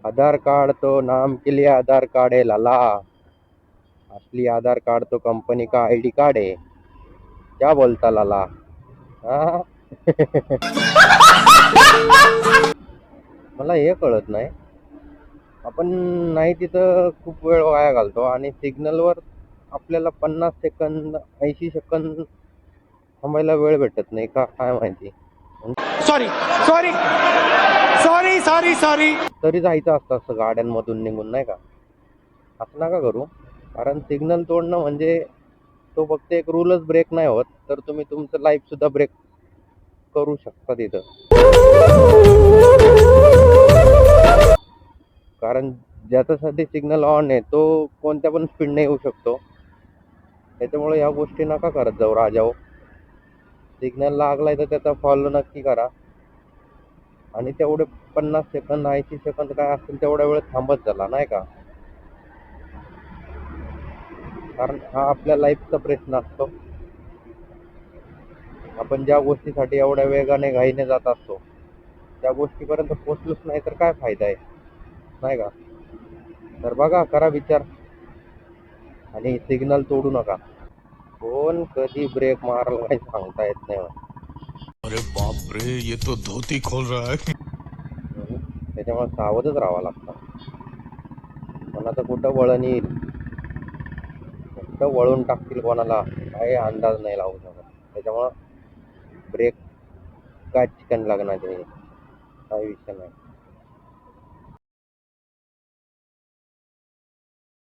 आधार card तो नाम के लिए आधार कार्ड है लाला, असली आधार कार्ड तो कंपनी का आईडी कार्ड है. क्या बोलता लाला? हा? मला हे कळत नाही, आपण नाही तिथं खूप वेळ वाया घालतो आणि सिग्नलवर आपल्याला 50 सेकंद 80 सेकंद थांबायला वेळ भेटत नाही का काय माहिती. Sorry sorry sorry sorry sorry. तरी जायचं असतं असं गाड्यांमधून निघून, नाही का? असं नका करू. कारण सिग्नल तोडणं म्हणजे तो फक्त एक रूलच ब्रेक नाही होत, तर तुम्ही तुमचं लाईफ सुद्धा ब्रेक करू शकता तिथं. कारण ज्याच्यासाठी सिग्नल ऑन आहे तो कोणत्या पण स्पीडने येऊ शकतो. त्याच्यामुळे ह्या गोष्टी नका करत जाऊ राजाओ. सिग्नल लागलाय तर त्याचा फॉलो नक्की करा आणि तेवढे 50 सेकंद 80 सेकंद काय असतील तेवढ्या वेळ थांबत झाला, नाही का? कारण हा आपल्या लाईफचा प्रश्न असतो. आपण ज्या गोष्टीसाठी एवढ्या वेगाने घाईने जात असतो त्या गोष्टीपर्यंत पोहोचलोच नाही तर काय फायदा आहे, नाही का? तर बघा, करा विचार आणि सिग्नल तोडू नका. कोण कधी ब्रेक मारल काही सांगता येत नाही. अरे बाप रे, ये तो धोती खोल रहा है. त्याच्यामुळे सावधच राहावं लागतं. कोणाचं कुठं वळण येईल, कुठं वळून टाकतील कोणाला काही अंदाज नाही लावू शकत. त्याच्यामुळं ब्रेक काय चिकन लागणार काही विषय नाही.